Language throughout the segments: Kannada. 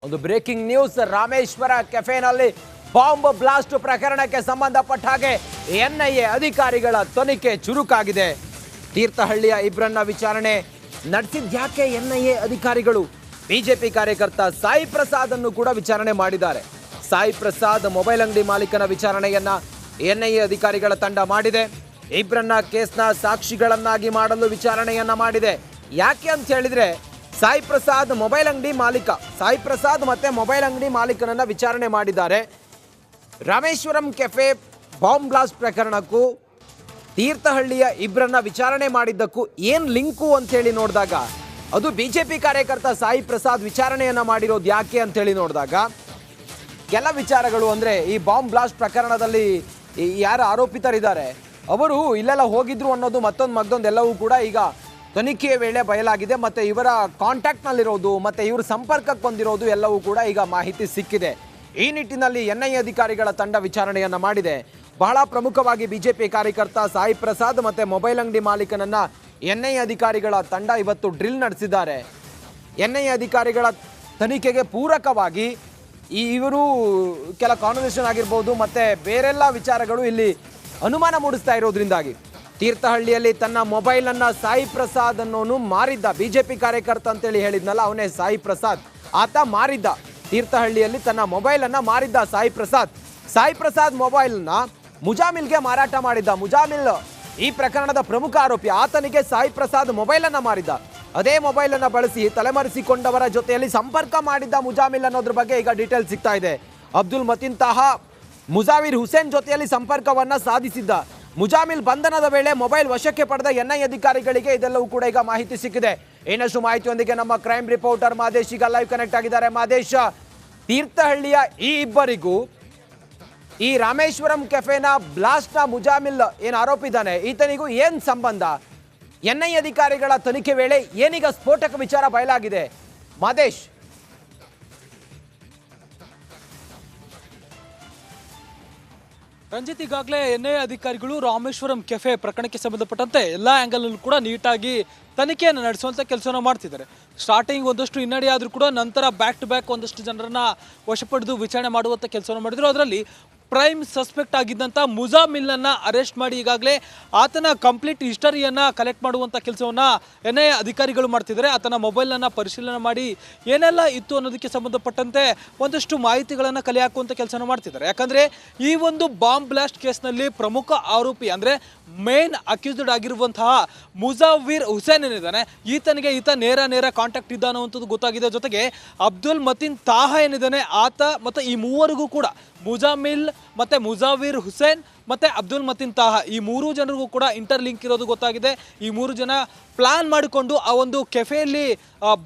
ಒಂದು ಬ್ರೇಕಿಂಗ್ ನ್ಯೂಸ್ ರಾಮೇಶ್ವರ ಕೆಫೆನಲ್ಲಿ ಬಾಂಬ್ ಬ್ಲಾಸ್ಟ್ ಪ್ರಕರಣಕ್ಕೆ ಸಂಬಂಧಪಟ್ಟ ಹಾಗೆ ಎನ್ಐಎ ಅಧಿಕಾರಿಗಳ ತನಿಖೆ ಚುರುಕಾಗಿದೆ. ತೀರ್ಥಹಳ್ಳಿಯ ಇಬ್ಬರನ್ನ ವಿಚಾರಣೆ ನಡೆಸಿದ್ಯಾಕೆ ಎನ್ಐಎ ಅಧಿಕಾರಿಗಳು? ಬಿಜೆಪಿ ಕಾರ್ಯಕರ್ತ ಸಾಯಿ ಪ್ರಸಾದ್ ಅನ್ನು ಕೂಡ ವಿಚಾರಣೆ ಮಾಡಿದ್ದಾರೆ. ಸಾಯಿ ಪ್ರಸಾದ್ ಮೊಬೈಲ್ ಅಂಗಡಿ ಮಾಲೀಕನ ವಿಚಾರಣೆಯನ್ನ ಎನ್ಐಎ ಅಧಿಕಾರಿಗಳ ತಂಡ ಮಾಡಿದೆ. ಇಬ್ಬರನ್ನ ಕೇಸ್ನ ಸಾಕ್ಷಿಗಳನ್ನಾಗಿ ಮಾಡಲು ವಿಚಾರಣೆಯನ್ನ ಮಾಡಿದೆ. ಯಾಕೆ ಅಂತ ಹೇಳಿದ್ರೆ ಸಾಯಿ ಪ್ರಸಾದ್ ಮೊಬೈಲ್ ಅಂಗಡಿ ಮಾಲೀಕ, ಸಾಯಿ ಪ್ರಸಾದ್ ಮತ್ತೆ ಮೊಬೈಲ್ ಅಂಗಡಿ ಮಾಲೀಕನನ್ನ ವಿಚಾರಣೆ ಮಾಡಿದ್ದಾರೆ. ರಾಮೇಶ್ವರಂ ಕೆಫೆ ಬಾಂಬ್ ಬ್ಲಾಸ್ಟ್ ಪ್ರಕರಣಕ್ಕೂ ತೀರ್ಥಹಳ್ಳಿಯ ಇಬ್ಬರನ್ನ ವಿಚಾರಣೆ ಮಾಡಿದ್ದಕ್ಕೂ ಏನು ಲಿಂಕು ಅಂತ ಹೇಳಿ ನೋಡಿದಾಗ ಅದು ಬಿಜೆಪಿ ಕಾರ್ಯಕರ್ತ ಸಾಯಿ ಪ್ರಸಾದ್ ವಿಚಾರಣೆಯನ್ನ ಮಾಡಿರೋದು ಯಾಕೆ ಅಂತ ಹೇಳಿ ನೋಡಿದಾಗ ಕೆಲ ವಿಚಾರಗಳು ಅಂದರೆ ಈ ಬಾಂಬ್ ಬ್ಲಾಸ್ಟ್ ಪ್ರಕರಣದಲ್ಲಿ ಯಾರು ಆರೋಪಿತರಿದ್ದಾರೆ ಅವರು ಇಲ್ಲೆಲ್ಲ ಹೋಗಿದ್ರು ಅನ್ನೋದು ಮತ್ತೊಂದೆಲ್ಲವೂ ಕೂಡ ಈಗ ತನಿಖೆಯ ವೇಳೆ ಬಯಲಾಗಿದೆ. ಮತ್ತು ಇವರ ಕಾಂಟ್ಯಾಕ್ಟ್ನಲ್ಲಿರೋದು ಮತ್ತು ಇವರು ಸಂಪರ್ಕಕ್ಕೆ ಬಂದಿರೋದು ಎಲ್ಲವೂ ಕೂಡ ಈಗ ಮಾಹಿತಿ ಸಿಕ್ಕಿದೆ. ಈ ನಿಟ್ಟಿನಲ್ಲಿ ಎನ್ಐಎ ಅಧಿಕಾರಿಗಳ ತಂಡ ವಿಚಾರಣೆಯನ್ನು ಮಾಡಿದೆ. ಬಹಳ ಪ್ರಮುಖವಾಗಿ ಬಿಜೆಪಿ ಕಾರ್ಯಕರ್ತ ಸಾಯಿ ಪ್ರಸಾದ್ ಮತ್ತು ಮೊಬೈಲ್ ಅಂಗಡಿ ಮಾಲೀಕನನ್ನು ಎನ್ಐಎ ಅಧಿಕಾರಿಗಳ ತಂಡ ಇವತ್ತು ಡ್ರಿಲ್ ನಡೆಸಿದ್ದಾರೆ. ಎನ್ಐಎ ಅಧಿಕಾರಿಗಳ ತನಿಖೆಗೆ ಪೂರಕವಾಗಿ ಇವರು ಕೆಲ ಕಾನ್ವರ್ಸೇಷನ್ ಆಗಿರ್ಬೋದು ಮತ್ತು ಬೇರೆಲ್ಲ ವಿಚಾರಗಳು ಇಲ್ಲಿ ಅನುಮಾನ ಮೂಡಿಸ್ತಾ ಇರೋದ್ರಿಂದಾಗಿ ತೀರ್ಥಹಳ್ಳಿಯಲ್ಲಿ ತನ್ನ ಮೊಬೈಲನ್ನು ಸಾಯಿ ಪ್ರಸಾದ್ ಅನ್ನೋನು ಮಾರಿದ್ದ. ಬಿಜೆಪಿ ಕಾರ್ಯಕರ್ತ ಅಂತೇಳಿ ಹೇಳಿದ್ನಲ್ಲ, ಅವನೇ ಸಾಯಿ ಪ್ರಸಾದ್. ಆತ ಮಾರಿದ್ದ, ತೀರ್ಥಹಳ್ಳಿಯಲ್ಲಿ ತನ್ನ ಮೊಬೈಲನ್ನು ಮಾರಿದ್ದ ಸಾಯಿ ಪ್ರಸಾದ್ ಮೊಬೈಲ್ನ ಮುಜಾಮಿಲ್ಗೆ ಮಾರಾಟ ಮಾಡಿದ್ದ. ಮುಜಾಮಿಲ್ ಈ ಪ್ರಕರಣದ ಪ್ರಮುಖ ಆರೋಪಿ. ಆತನಿಗೆ ಸಾಯಿ ಪ್ರಸಾದ್ ಮೊಬೈಲನ್ನು ಮಾರಿದ್ದ. ಅದೇ ಮೊಬೈಲನ್ನು ಬಳಸಿ ತಲೆಮರೆಸಿಕೊಂಡವರ ಜೊತೆಯಲ್ಲಿ ಸಂಪರ್ಕ ಮಾಡಿದ್ದ ಮುಜಾಮಿಲ್ ಅನ್ನೋದ್ರ ಬಗ್ಗೆ ಈಗ ಡೀಟೇಲ್ ಸಿಗ್ತಾ ಇದೆ. ಅಬ್ದುಲ್ ಮತೀನ್ ತಾಹಾ ಮುಜಾವಿರ್ ಹುಸೇನ್ ಜೊತೆಯಲ್ಲಿ ಸಂಪರ್ಕವನ್ನ ಸಾಧಿಸಿದ್ದ. ಮುಜಾಮಿಲ್ ಬಂಧನದ ವೇಳೆ ಮೊಬೈಲ್ ವಶಕ್ಕೆ ಪಡೆದ ಎನ್ಐಎ ಅಧಿಕಾರಿಗಳಿಗೆ ಇದೆಲ್ಲವೂ ಕೂಡ ಈಗ ಮಾಹಿತಿ ಸಿಕ್ಕಿದೆ. ಇನ್ನಷ್ಟು ಮಾಹಿತಿಯೊಂದಿಗೆ ನಮ್ಮ ಕ್ರೈಮ್ ರಿಪೋರ್ಟರ್ ಮಾದೇಶ್ ಈಗ ಲೈವ್ ಕನೆಕ್ಟ್ ಆಗಿದ್ದಾರೆ. ಮಾದೇಶ್, ತೀರ್ಥಹಳ್ಳಿಯ ಈ ಇಬ್ಬರಿಗೂ ಈ ರಾಮೇಶ್ವರಂ ಕೆಫೆನ ಬ್ಲಾಸ್ಟ್ನ ಮುಜಾಮಿಲ್ ಏನು ಆರೋಪಿದ್ದಾನೆ ಈತನಿಗೂ ಏನ್ ಸಂಬಂಧ? ಎನ್ಐಎ ಅಧಿಕಾರಿಗಳ ತನಿಖೆ ವೇಳೆ ಏನೀಗ ಸ್ಫೋಟಕ ವಿಚಾರ ಬಯಲಾಗಿದೆ? ಮಾದೇಶ್, ರಂಜಿತ್, ಈಗಾಗಲೇ ಎನ್ಐಎ ಅಧಿಕಾರಿಗಳು ರಾಮೇಶ್ವರಂ ಕೆಫೆ ಪ್ರಕರಣಕ್ಕೆ ಸಂಬಂಧಪಟ್ಟಂತೆ ಎಲ್ಲ ಆ್ಯಂಗಲ್ನಲ್ಲೂ ಕೂಡ ನೀಟಾಗಿ ತನಿಖೆಯನ್ನು ನಡೆಸುವಂಥ ಕೆಲಸವನ್ನು ಮಾಡ್ತಿದ್ದಾರೆ. ಸ್ಟಾರ್ಟಿಂಗ್ ಒಂದಷ್ಟು ಹಿನ್ನಡೆ ಆದರೂ ಕೂಡ ನಂತರ ಬ್ಯಾಕ್ ಟು ಬ್ಯಾಕ್ ಒಂದಷ್ಟು ಜನರನ್ನು ವಶಪಡೆದು ವಿಚಾರಣೆ ಮಾಡುವಂಥ ಕೆಲಸವನ್ನು ಮಾಡಿದರು. ಅದರಲ್ಲಿ ಪ್ರೈಮ್ ಸಸ್ಪೆಕ್ಟ್ ಆಗಿದ್ದಂಥ ಮುಜಾಮಿಲ್ನನ್ನು ಅರೆಸ್ಟ್ ಮಾಡಿ ಈಗಾಗಲೇ ಆತನ ಕಂಪ್ಲೀಟ್ ಹಿಸ್ಟರಿಯನ್ನು ಕಲೆಕ್ಟ್ ಮಾಡುವಂಥ ಕೆಲಸವನ್ನು ಎನ್ಐಎ ಅಧಿಕಾರಿಗಳು ಮಾಡ್ತಿದ್ದಾರೆ. ಆತನ ಮೊಬೈಲನ್ನು ಪರಿಶೀಲನೆ ಮಾಡಿ ಏನೆಲ್ಲ ಇತ್ತು ಅನ್ನೋದಕ್ಕೆ ಸಂಬಂಧಪಟ್ಟಂತೆ ಒಂದಷ್ಟು ಮಾಹಿತಿಗಳನ್ನು ಕಲೆ ಹಾಕುವಂಥ ಕೆಲಸವನ್ನು ಮಾಡ್ತಿದ್ದಾರೆ. ಯಾಕಂದರೆ ಈ ಒಂದು ಬಾಂಬ್ ಬ್ಲಾಸ್ಟ್ ಕೇಸ್ನಲ್ಲಿ ಪ್ರಮುಖ ಆರೋಪಿ ಅಂದರೆ ಮೇನ್ ಅಕ್ಯೂಸ್ಡ್ ಆಗಿರುವಂತಹ ಮುಜಾವಿರ್ ಹುಸೇನ್ ಏನಿದ್ದಾನೆ, ಈತ ನೇರ ಕಾಂಟ್ಯಾಕ್ಟ್ ಇದ್ದ ಅನ್ನುವಂಥದ್ದು ಗೊತ್ತಾಗಿದೆ. ಜೊತೆಗೆ ಅಬ್ದುಲ್ ಮತೀನ್ ತಾಹಾ ಏನಿದ್ದಾನೆ ಆತ ಮತ್ತು ಈ ಮೂವರಿಗೂ ಕೂಡ ಮುಜಾಮಿಲ್ ಮತ್ತು ಮುಜಾವಿರ್ ಹುಸೇನ್ ಮತ್ತು ಅಬ್ದುಲ್ ಮತೀನ್ ತಾಹಾ ಈ ಮೂರು ಜನರಿಗೂ ಕೂಡ ಇಂಟರ್ ಲಿಂಕ್ ಇರೋದು ಗೊತ್ತಾಗಿದೆ. ಈ ಮೂರು ಜನ ಪ್ಲಾನ್ ಮಾಡಿಕೊಂಡು ಆ ಒಂದು ಕೆಫೆಯಲ್ಲಿ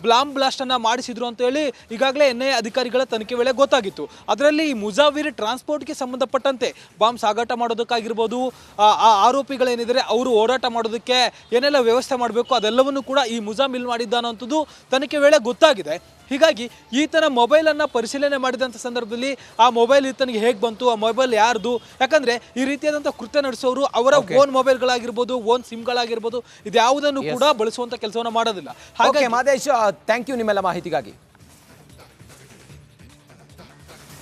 ಬಾಂಬ್ ಬ್ಲಾಸ್ಟನ್ನು ಮಾಡಿಸಿದ್ರು ಅಂತೇಳಿ ಈಗಾಗಲೇ ಎನ್ಐಎ ಅಧಿಕಾರಿಗಳ ತನಿಖೆ ವೇಳೆ ಗೊತ್ತಾಗಿತ್ತು. ಅದರಲ್ಲಿ ಈ ಮುಜಾವಿರ್ ಟ್ರಾನ್ಸ್ಪೋರ್ಟ್ಗೆ ಸಂಬಂಧಪಟ್ಟಂತೆ ಬಾಂಬ್ ಸಾಗಾಟ ಮಾಡೋದಕ್ಕಾಗಿರ್ಬೋದು, ಆ ಆರೋಪಿಗಳೇನಿದ್ದಾರೆ ಅವರು ಓಡಾಟ ಮಾಡೋದಕ್ಕೆ ಏನೆಲ್ಲ ವ್ಯವಸ್ಥೆ ಮಾಡಬೇಕು ಅದೆಲ್ಲವನ್ನು ಕೂಡ ಈ ಮುಜಾಮಿಲ್ ಮಾಡಿದ್ದ ಅನ್ನೋಂಥದ್ದು ತನಿಖೆ ವೇಳೆ ಗೊತ್ತಾಗಿದೆ. ಹೀಗಾಗಿ ಈತನ ಮೊಬೈಲನ್ನು ಪರಿಶೀಲನೆ ಮಾಡಿದಂಥ ಸಂದರ್ಭದಲ್ಲಿ ಆ ಮೊಬೈಲ್ ಈತನಿಗೆ ಹೇಗೆ ಬಂತು, ಆ ಮೊಬೈಲ್ ಯಾರ್ದು, ಯಾಕಂದರೆ ಈ ರೀತಿಯಾದಂಥ ಕೃತ್ಯ ನಡೆಸೋರು ಅವರ ಓನ್ ಮೊಬೈಲ್ಗಳಾಗಿರ್ಬೋದು, ಓನ್ ಸಿಮ್ಗಳಾಗಿರ್ಬೋದು, ಇದ್ಯಾವುದನ್ನು ಕೂಡ ಬಳಸುವಂಥ ಕೆಲಸವನ್ನು ಮಾಡೋದಿಲ್ಲ. ಹಾಗಾಗಿ ಮಾದೇಶ್, ಥ್ಯಾಂಕ್ ಯು ನಿಮ್ಮೆಲ್ಲ ಮಾಹಿತಿಗಾಗಿ.